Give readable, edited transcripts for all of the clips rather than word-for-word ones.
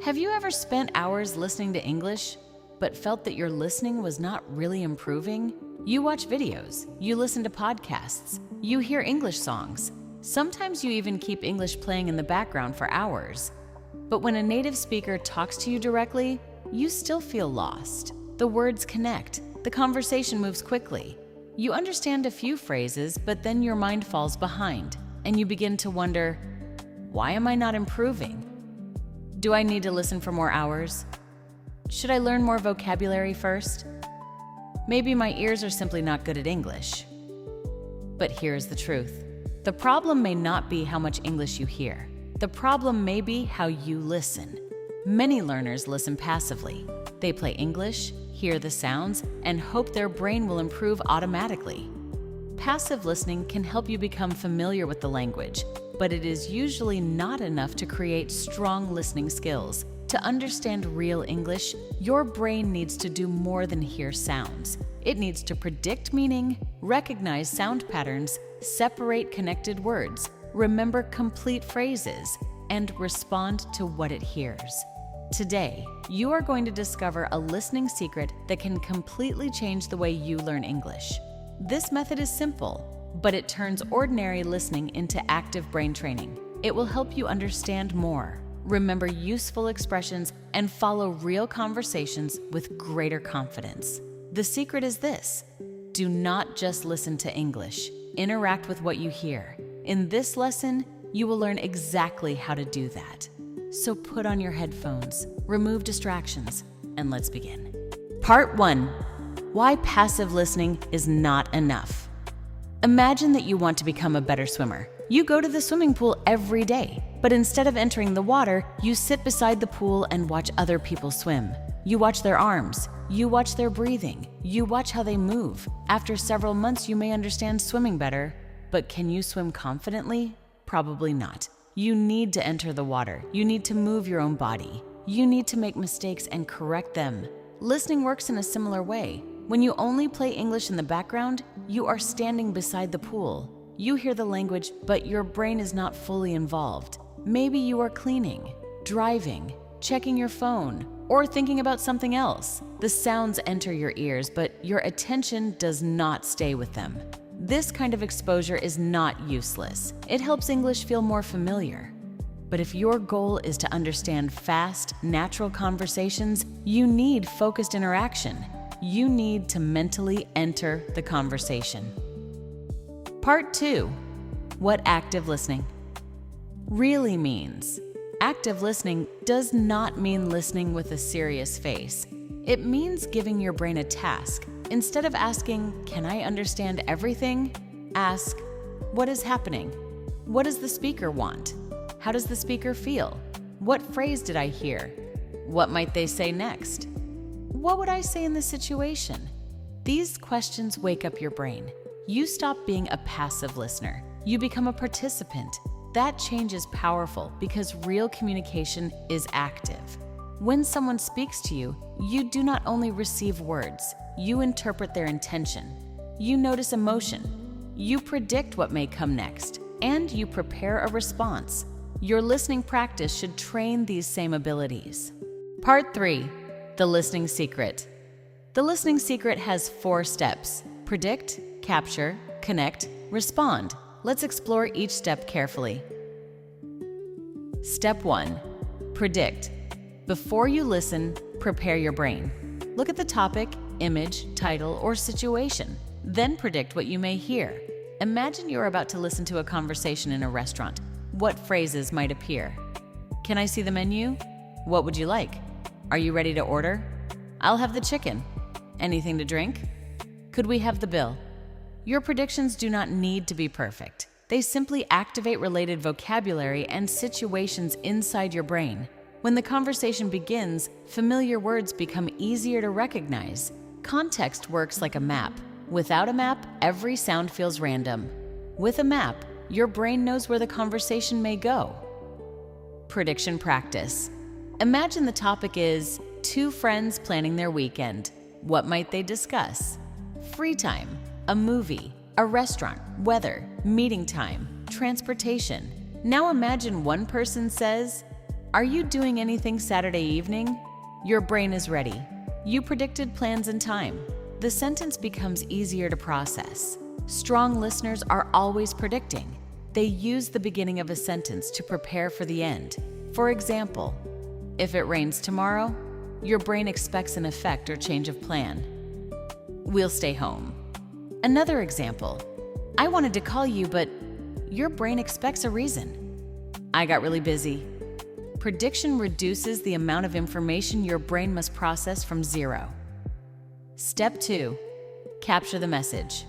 Have you ever spent hours listening to English, but felt that your listening was not really improving? You watch videos, you listen to podcasts, you hear English songs. Sometimes you even keep English playing in the background for hours. But when a native speaker talks to you directly, you still feel lost. The words connect, the conversation moves quickly. You understand a few phrases, but then your mind falls behind, and you begin to wonder, why am I not improving? Do I need to listen for more hours? Should I learn more vocabulary first? Maybe my ears are simply not good at English. But here's the truth. The problem may not be how much English you hear. The problem may be how you listen. Many learners listen passively. They play English, hear the sounds, and hope their brain will improve automatically. Passive listening can help you become familiar with the language, but it is usually not enough to create strong listening skills. To understand real English, your brain needs to do more than hear sounds. It needs to predict meaning, recognize sound patterns, separate connected words, remember complete phrases, and respond to what it hears. Today, you are going to discover a listening secret that can completely change the way you learn English. This method is simple, but it turns ordinary listening into active brain training. It will help you understand more, remember useful expressions, and follow real conversations with greater confidence. The secret is this: do not just listen to English. Interact with what you hear. In this lesson, you will learn exactly how to do that. So put on your headphones, remove distractions, and let's begin. Part 1. Why passive listening is not enough. Imagine that you want to become a better swimmer. You go to the swimming pool every day, but instead of entering the water, you sit beside the pool and watch other people swim. You watch their arms, you watch their breathing, you watch how they move. After several months, you may understand swimming better, but can you swim confidently? Probably not. You need to enter the water. You need to move your own body. You need to make mistakes and correct them. Listening works in a similar way. When you only play English in the background, you are standing beside the pool. You hear the language, but your brain is not fully involved. Maybe you are cleaning, driving, checking your phone, or thinking about something else. The sounds enter your ears, but your attention does not stay with them. This kind of exposure is not useless. It helps English feel more familiar. But if your goal is to understand fast, natural conversations, you need focused interaction. You need to mentally enter the conversation. Part 2. What active listening really means. Active listening does not mean listening with a serious face. It means giving your brain a task. Instead of asking, "Can I understand everything?" ask, "What is happening? What does the speaker want? How does the speaker feel? What phrase did I hear? What might they say next? What would I say in this situation?" These questions wake up your brain. You stop being a passive listener. You become a participant. That change is powerful because real communication is active. When someone speaks to you, you do not only receive words, you interpret their intention. You notice emotion. You predict what may come next, and you prepare a response. Your listening practice should train these same abilities. Part 3. The listening secret. The listening secret has 4 steps: predict, capture, connect, respond. Let's explore each step carefully. Step 1. Predict. Before you listen, prepare your brain. Look at the topic, image, title, or situation. Then predict what you may hear. Imagine you're about to listen to a conversation in a restaurant. What phrases might appear? "Can I see the menu? What would you like? Are you ready to order? I'll have the chicken. Anything to drink? Could we have the bill?" Your predictions do not need to be perfect. They simply activate related vocabulary and situations inside your brain. When the conversation begins, familiar words become easier to recognize. Context works like a map. Without a map, every sound feels random. With a map, your brain knows where the conversation may go. Prediction practice. Imagine the topic is 2 friends planning their weekend. What might they discuss? Free time, a movie, a restaurant, weather, meeting time, transportation. Now imagine one person says, Are you doing anything Saturday evening? Your brain is ready. You predicted plans and time. The sentence becomes easier to process. Strong listeners are always predicting. They use the beginning of a sentence to prepare for the end. For example, if it rains tomorrow, your brain expects an effect or change of plan. We'll stay home. Another example, I wanted to call you, but your brain expects a reason. I got really busy. Prediction reduces the amount of information your brain must process from 0. Step 2, capture the message.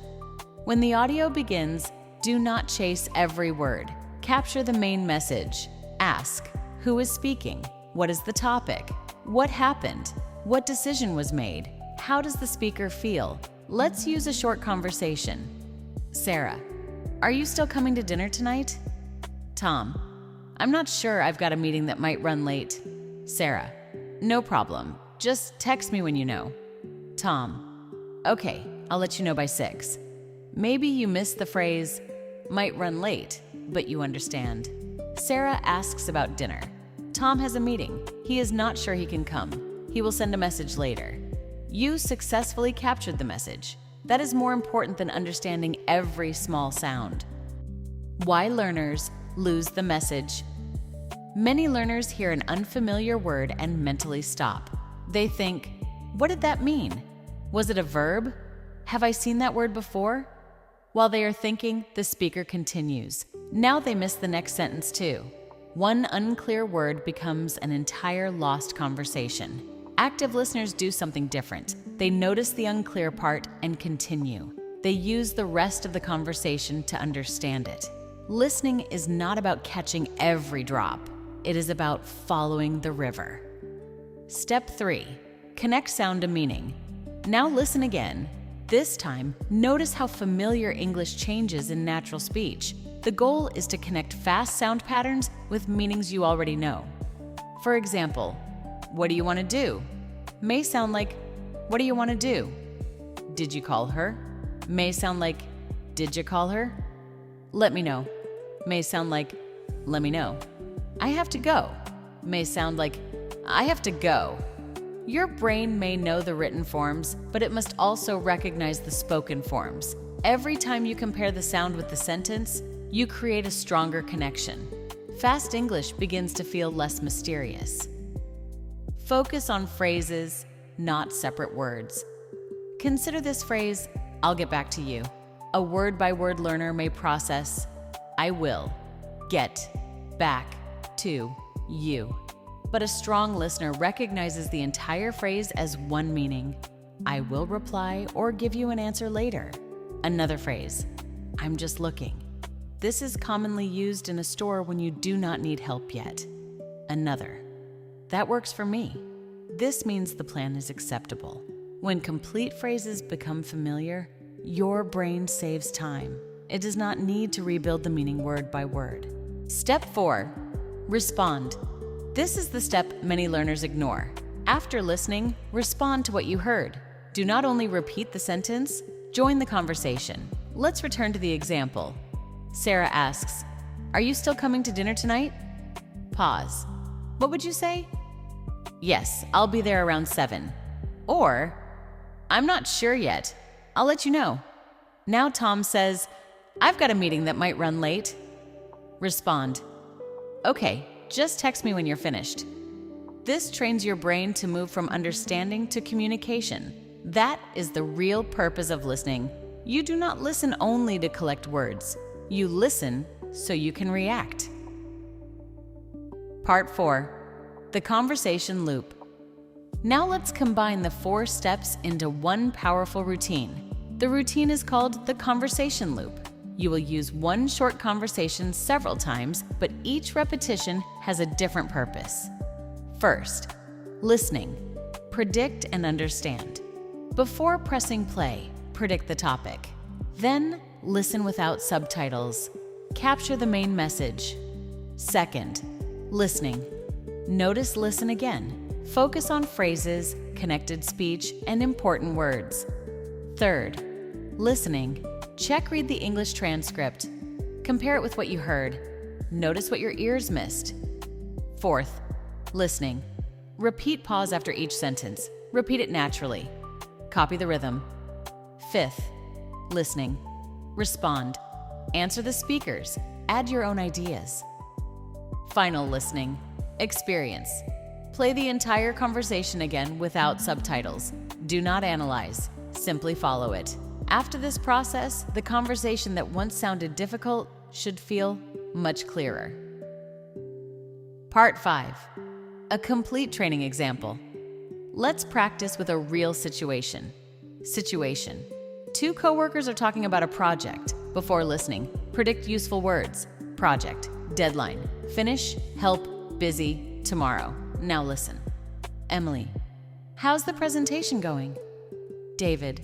When the audio begins, do not chase every word. Capture the main message. Ask, who is speaking? What is the topic? What happened? What decision was made? How does the speaker feel? Let's use a short conversation. Sarah, are you still coming to dinner tonight? Tom, I'm not sure, I've got a meeting that might run late. Sarah, no problem. Just text me when you know. Tom, okay, I'll let you know by 6. Maybe you missed the phrase, might run late, but you understand. Sarah asks about dinner. Tom has a meeting. He is not sure he can come. He will send a message later. You successfully captured the message. That is more important than understanding every small sound. Why learners lose the message. Many learners hear an unfamiliar word and mentally stop. They think, what did that mean? Was it a verb? Have I seen that word before? While they are thinking, the speaker continues. Now they miss the next sentence too. One unclear word becomes an entire lost conversation. Active listeners do something different. They notice the unclear part and continue. They use the rest of the conversation to understand it. Listening is not about catching every drop. It is about following the river. Step 3, connect sound to meaning. Now listen again. This time, notice how familiar English changes in natural speech. The goal is to connect fast sound patterns with meanings you already know. For example, what do you want to do? May sound like, what do you want to do? Did you call her? May sound like, did you call her? Let me know. May sound like, let me know. I have to go. May sound like, I have to go. Your brain may know the written forms, but it must also recognize the spoken forms. Every time you compare the sound with the sentence, you create a stronger connection. Fast English begins to feel less mysterious. Focus on phrases, not separate words. Consider this phrase, I'll get back to you. A word-by-word learner may process, I will get back to you. But a strong listener recognizes the entire phrase as one meaning. I will reply or give you an answer later. Another phrase, I'm just looking. This is commonly used in a store when you do not need help yet. Another, that works for me. This means the plan is acceptable. When complete phrases become familiar, your brain saves time. It does not need to rebuild the meaning word by word. Step 4, respond. This is the step many learners ignore. After listening, respond to what you heard. Do not only repeat the sentence, join the conversation. Let's return to the example. Sarah asks, are you still coming to dinner tonight? Pause. What would you say? Yes, I'll be there around 7. Or, I'm not sure yet. I'll let you know. Now Tom says, I've got a meeting that might run late. Respond. Okay, just text me when you're finished. This trains your brain to move from understanding to communication. That is the real purpose of listening. You do not listen only to collect words. You listen so you can react. Part 4, the conversation loop. Now let's combine the 4 steps into one powerful routine. The routine is called the conversation loop. You will use one short conversation several times, but each repetition has a different purpose. First, listening. Predict and understand. Before pressing play, predict the topic. Then, listen without subtitles. Capture the main message. Second, listening. Notice, listen again. Focus on phrases, connected speech, and important words. Third, listening. Check, read the English transcript. Compare it with what you heard. Notice what your ears missed. Fourth, Listening. Repeat pause after each sentence. Repeat it naturally. Copy the rhythm. 5th, listening. Respond. Answer the speakers. Add your own ideas. Final listening. Experience. Play the entire conversation again without subtitles. Do not analyze. Simply follow it. After this process, the conversation that once sounded difficult should feel much clearer. Part 5. A complete training example. Let's practice with a real situation. Situation. 2 coworkers are talking about a project. Before listening, predict useful words. Project. Deadline. Finish. Help. Busy. Tomorrow. Now listen. Emily. How's the presentation going? David.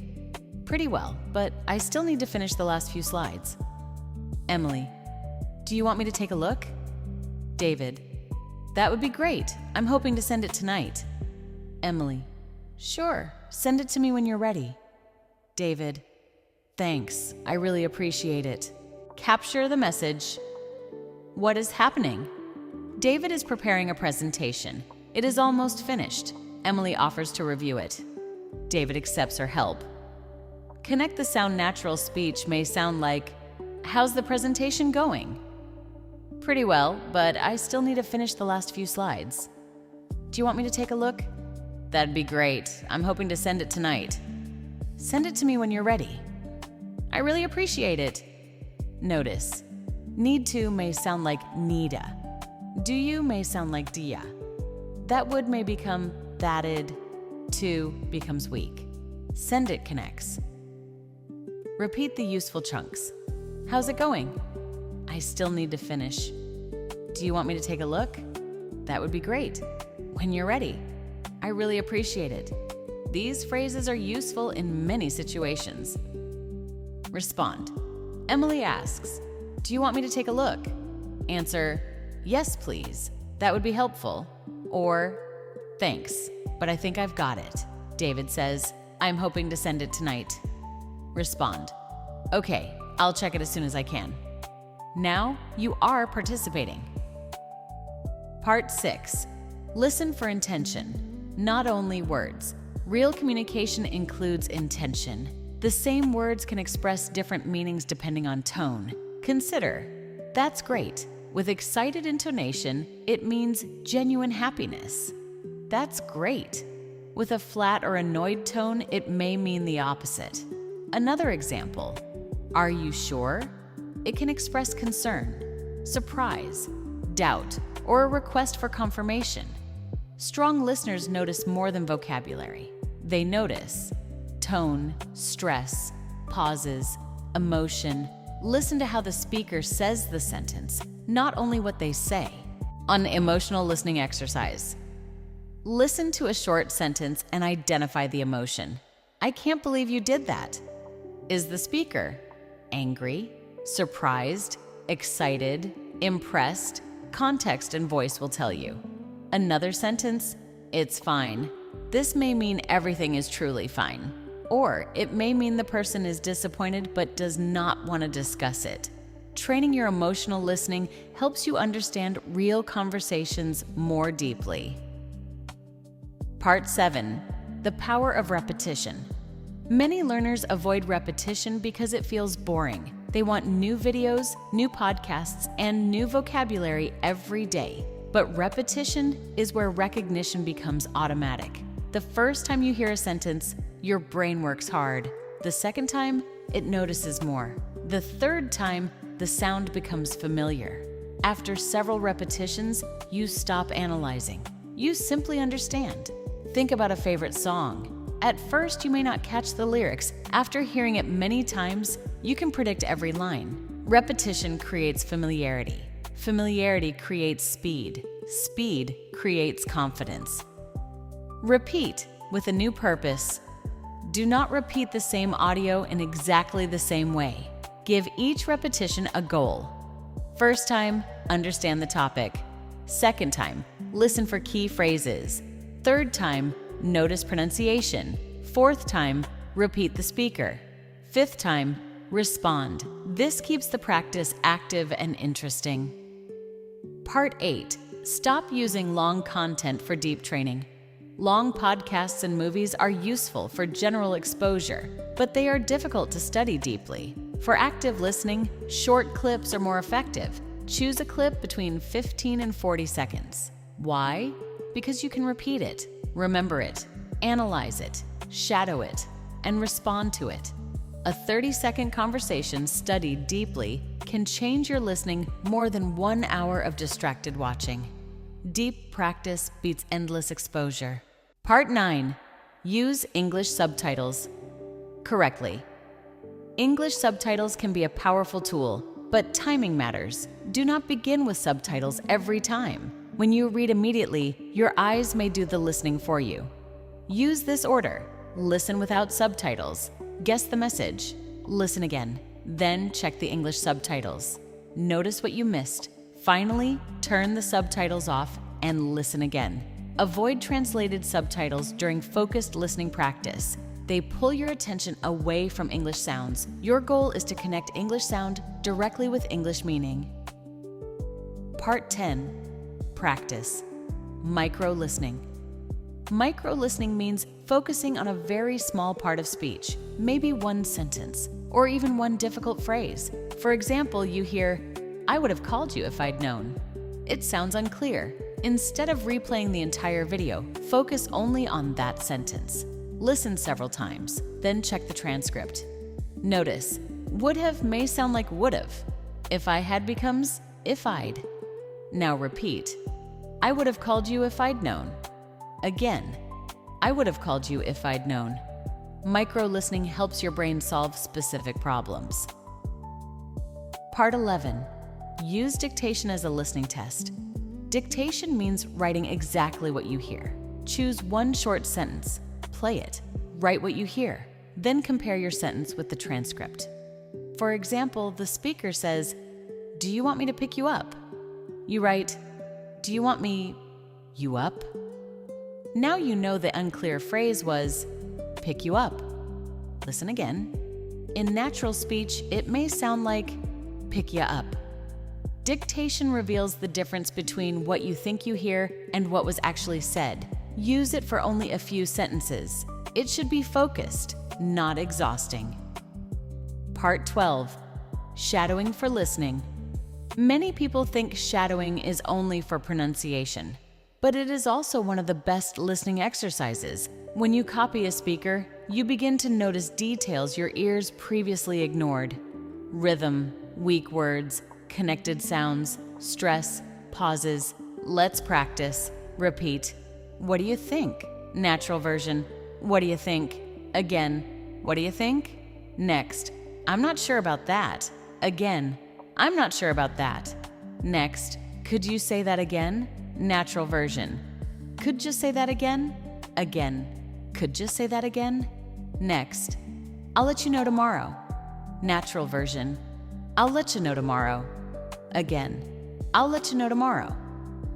Pretty well, but I still need to finish the last few slides. Emily. Do you want me to take a look? David. That would be great. I'm hoping to send it tonight. Emily. Sure, send it to me when you're ready. David. Thanks, I really appreciate it. Capture the message. What is happening? David is preparing a presentation. It is almost finished. Emily offers to review it. David accepts her help. Connect the sound natural speech may sound like, how's the presentation going? Pretty well, but I still need to finish the last few slides. Do you want me to take a look? That'd be great. I'm hoping to send it tonight. Send it to me when you're ready. I really appreciate it. Notice, need to may sound like needa. Do you may sound like dia. That would may become that'd. To becomes weak. Send it connects. Repeat the useful chunks. How's it going? I still need to finish. Do you want me to take a look? That would be great. When you're ready. I really appreciate it. These phrases are useful in many situations. Respond. Emily asks, do you want me to take a look? Answer, yes, please. That would be helpful. Or, thanks, but I think I've got it. David says, I'm hoping to send it tonight. Respond. Okay, I'll check it as soon as I can. Now you are participating. Part 6. Listen for intention, not only words. Real communication includes intention. The same words can express different meanings depending on tone. Consider, that's great. With excited intonation, it means genuine happiness. That's great. With a flat or annoyed tone, it may mean the opposite. Another example, are you sure? It can express concern, surprise, doubt, or a request for confirmation. Strong listeners notice more than vocabulary. They notice tone, stress, pauses, emotion. Listen to how the speaker says the sentence, not only what they say. On emotional listening exercise, listen to a short sentence and identify the emotion. I can't believe you did that. Is the speaker angry, surprised, excited, impressed? Context and voice will tell you. Another sentence, it's fine. This may mean everything is truly fine. Or it may mean the person is disappointed but does not want to discuss it. Training your emotional listening helps you understand real conversations more deeply. Part 7. The power of repetition. Many learners avoid repetition because it feels boring. They want new videos, new podcasts, and new vocabulary every day. But repetition is where recognition becomes automatic. The first time you hear a sentence, your brain works hard. The second time, it notices more. The third time, the sound becomes familiar. After several repetitions, you stop analyzing. You simply understand. Think about a favorite song. At first, you may not catch the lyrics. After hearing it many times, you can predict every line. Repetition creates familiarity. Familiarity creates speed. Speed creates confidence. Repeat with a new purpose. Do not repeat the same audio in exactly the same way. Give each repetition a goal. First time, understand the topic. Second time, listen for key phrases. Third time, notice pronunciation. Fourth time, repeat the speaker. Fifth time, respond. This keeps the practice active and interesting. Part 8. stop using long content for deep training. Long podcasts and movies are useful for general exposure, but they are difficult to study deeply. For active listening, short clips are more effective. Choose a clip between 15 and 40 seconds. Why? Because you can repeat it, remember it, analyze it, shadow it, and respond to it. A 30-second conversation studied deeply can change your listening more than 1 hour of distracted watching. Deep practice beats endless exposure. Part 9. Use English subtitles correctly. English subtitles can be a powerful tool, but timing matters. Do not begin with subtitles every time. When you read immediately, your eyes may do the listening for you. Use this order: listen without subtitles, guess the message, listen again, then check the English subtitles. Notice what you missed. Finally, turn the subtitles off and listen again. Avoid translated subtitles during focused listening practice. They pull your attention away from English sounds. Your goal is to connect English sound directly with English meaning. Part 10. Practice. Micro-listening. Micro-listening means focusing on a very small part of speech, maybe one sentence, or even one difficult phrase. For example, you hear, "I would have called you if I'd known." It sounds unclear. Instead of replaying the entire video, focus only on that sentence. Listen several times, then check the transcript. Notice, would have may sound like would've. If I had becomes if I'd. Now repeat, "I would have called you if I'd known." Again, "I would have called you if I'd known." Micro-listening helps your brain solve specific problems. Part 11. Use dictation as a listening test. Dictation means writing exactly what you hear. Choose one short sentence, play it, write what you hear, then compare your sentence with the transcript. For example, the speaker says, "Do you want me to pick you up?" You write, "Do you want me you up?" Now you know the unclear phrase was, "pick you up." Listen again. In natural speech, it may sound like, "pick ya up." Dictation reveals the difference between what you think you hear and what was actually said. Use it for only a few sentences. It should be focused, not exhausting. Part 12. Shadowing for listening. Many people think shadowing is only for pronunciation, but it is also one of the best listening exercises. When you copy a speaker, you begin to notice details your ears previously ignored. Rhythm, weak words, connected sounds, stress, pauses. Let's practice. Repeat. "What do you think?" Natural version. "What do you think?" Again. "What do you think?" Next. "I'm not sure about that." Again. "I'm not sure about that." Next. "Could you say that again?" Natural version. "Could you say that again?" Again. "Could you say that again?" Next. "I'll let you know tomorrow." Natural version. "I'll let you know tomorrow." Again. "I'll let you know tomorrow."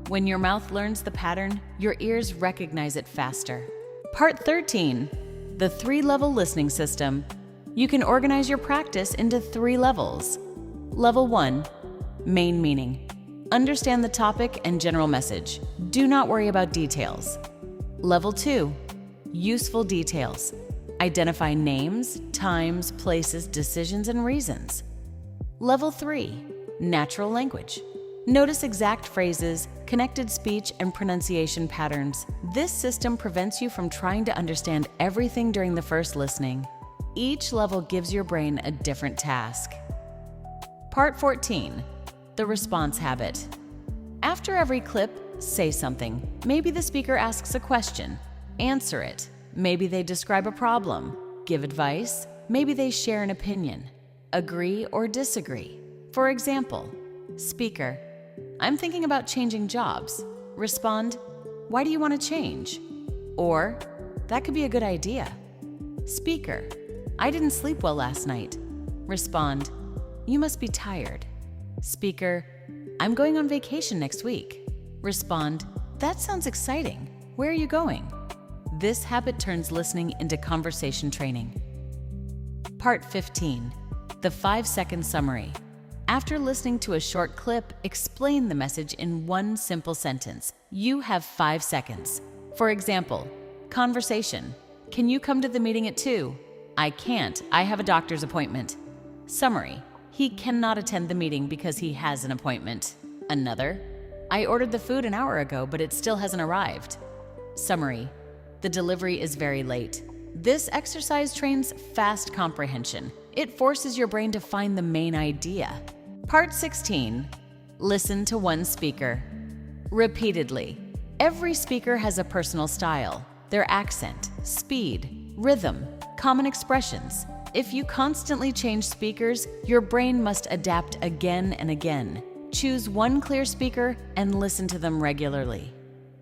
When your mouth learns the pattern, your ears recognize it faster. Part 13. The 3-level listening system. You can organize your practice into 3 levels. Level 1. Main meaning. Understand the topic and general message. Do not worry about details. Level 2. Useful details. Identify names, times, places, decisions, and reasons. Level 3. Natural language. Notice exact phrases, connected speech, and pronunciation patterns. This system prevents you from trying to understand everything during the first listening. Each level gives your brain a different task. Part 14. The response habit. After every clip, say something. Maybe the speaker asks a question. Answer it. Maybe they describe a problem. Give advice. Maybe they share an opinion. Agree or disagree. For example, speaker, "I'm thinking about changing jobs." Respond, "Why do you want to change?" Or, "That could be a good idea." Speaker, "I didn't sleep well last night." Respond, "You must be tired." Speaker, "I'm going on vacation next week." Respond, "That sounds exciting. Where are you going?" This habit turns listening into conversation training. Part 15. The 5-second summary. After listening to a short clip, explain the message in one simple sentence. You have 5 seconds. For example, conversation. Can you come to the meeting at 2? I can't. I have a doctor's appointment. Summary. He cannot attend the meeting because he has an appointment. Another. I ordered the food an hour ago, but it still hasn't arrived. Summary. The delivery is very late. This exercise trains fast comprehension. It forces your brain to find the main idea. Part 16. Listen to one speaker. Repeatedly. Every speaker has a personal style, their accent, speed, rhythm, common expressions. If you constantly change speakers, your brain must adapt again and again. Choose one clear speaker and listen to them regularly.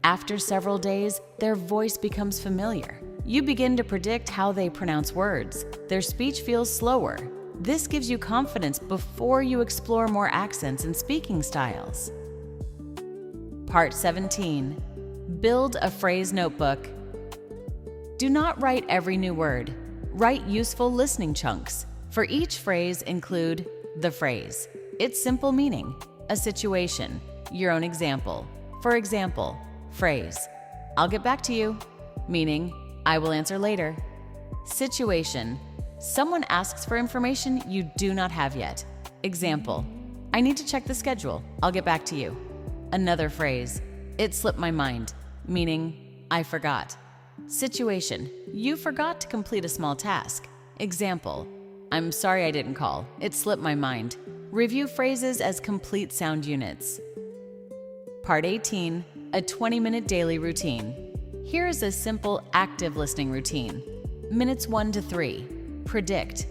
After several days, their voice becomes familiar. You begin to predict how they pronounce words. Their speech feels slower. This gives you confidence before you explore more accents and speaking styles. Part 17. Build a phrase notebook. Do not write every new word. Write useful listening chunks. For each phrase, include the phrase, its simple meaning, a situation, your own example. For example, phrase, I'll get back to you, meaning, I will answer later. Situation, someone asks for information you do not have yet. Example, I need to check the schedule, I'll get back to you. Another phrase, it slipped my mind, meaning, I forgot. Situation, you forgot to complete a small task. Example, I'm sorry I didn't call, it slipped my mind. Review phrases as complete sound units. Part 18, a 20-minute daily routine. Here is a simple active listening routine. Minutes 1 to 3. Predict.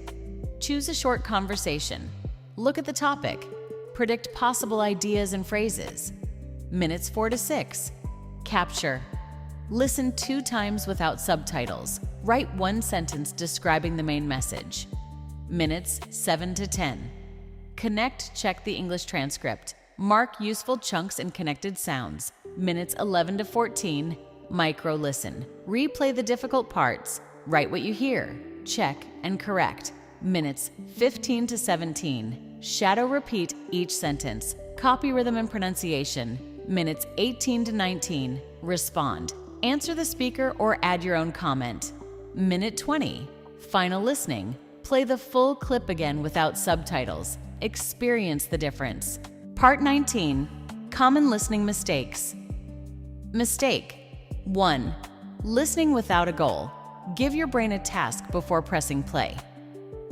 Choose a short conversation. Look at the topic. Predict possible ideas and phrases. Minutes 4 to 6. Capture. Listen 2 times without subtitles. Write 1 sentence describing the main message. Minutes 7 to 10. Connect, check the English transcript. Mark useful chunks and connected sounds. Minutes 11 to 14. Micro listen. Replay the difficult parts. Write what you hear. Check and correct. Minutes 15 to 17. Shadow repeat each sentence. Copy rhythm and pronunciation. Minutes 18 to 19. Respond. Answer the speaker or add your own comment. Minute 20. Final listening. Play the full clip again without subtitles. Experience the difference. Part 19. Common listening mistakes. Mistake. 1. Listening without a goal. Give your brain a task before pressing play.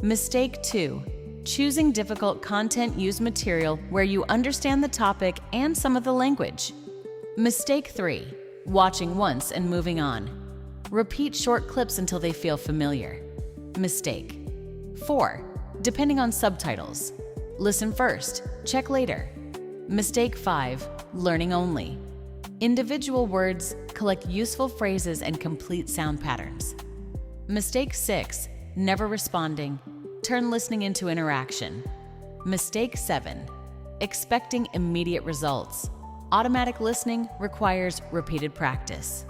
Mistake 2. Choosing difficult content use material where you understand the topic and some of the language. Mistake 3. Watching once and moving on. Repeat short clips until they feel familiar. Mistake 4. Depending on subtitles. Listen first, check later. Mistake 5. Learning only. Individual words, collect useful phrases and complete sound patterns. Mistake 6. Never responding. Turn listening into interaction. Mistake 7. Expecting immediate results. Automatic listening requires repeated practice.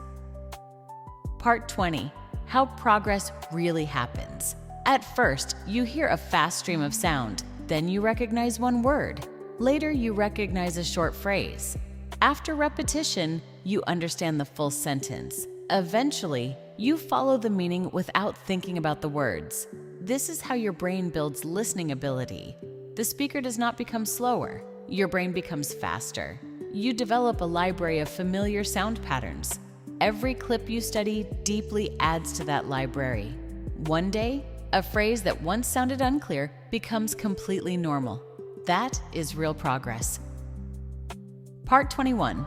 Part 20. How progress really happens. At first, you hear a fast stream of sound. Then you recognize one word. Later, you recognize a short phrase. After repetition, you understand the full sentence. Eventually, you follow the meaning without thinking about the words. This is how your brain builds listening ability. The speaker does not become slower. Your brain becomes faster. You develop a library of familiar sound patterns. Every clip you study deeply adds to that library. One day, a phrase that once sounded unclear becomes completely normal. That is real progress. Part 21.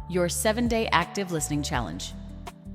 Your 7-day active listening challenge.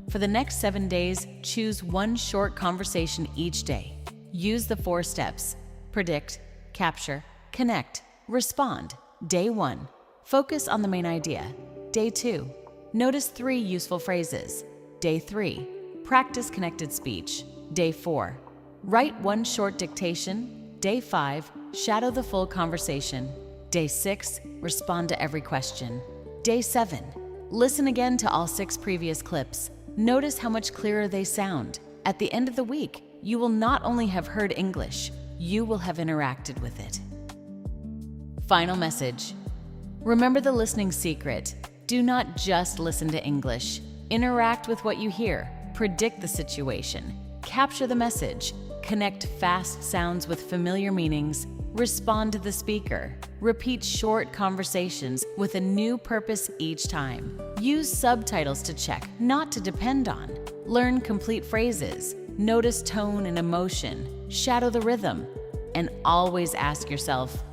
For the next 7 days, choose one short conversation each day. Use the 4 steps. Predict, capture, connect, respond. Day 1. Focus on the main idea. Day 2. Notice 3 useful phrases. Day 3. Practice connected speech. Day 4. Write 1 short dictation. Day 5. Shadow the full conversation. Day 6. Respond to every question. Day 7. Listen again to all 6 previous clips. Notice how much clearer they sound. At the end of the week, you will not only have heard English, you will have interacted with it. Final message. Remember the listening secret. Do not just listen to English. Interact with what you hear. Predict the situation. Capture the message. Connect fast sounds with familiar meanings. Respond to the speaker. Repeat short conversations with a new purpose each time. Use subtitles to check, not to depend on. Learn complete phrases. Notice tone and emotion. Shadow the rhythm. And always ask yourself,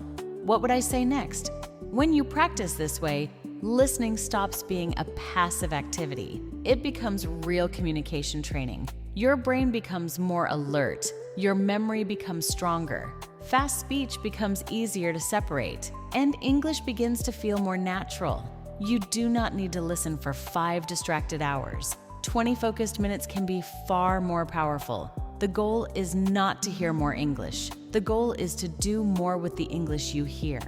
what would I say next? When you practice this way, listening stops being a passive activity. It becomes real communication training. Your brain becomes more alert. Your memory becomes stronger. Fast speech becomes easier to separate. And English begins to feel more natural. You do not need to listen for 5 distracted hours. 20 focused minutes can be far more powerful. The goal is not to hear more English. The goal is to do more with the English you hear.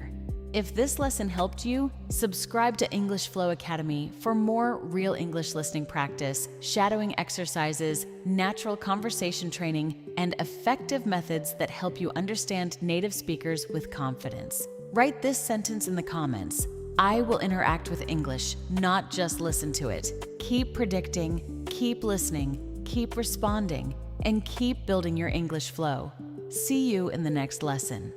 If this lesson helped you, subscribe to English Flow Academy for more real English listening practice, shadowing exercises, natural conversation training, and effective methods that help you understand native speakers with confidence. Write this sentence in the comments. I will interact with English, not just listen to it. Keep predicting, keep listening, keep responding, and keep building your English flow. See you in the next lesson.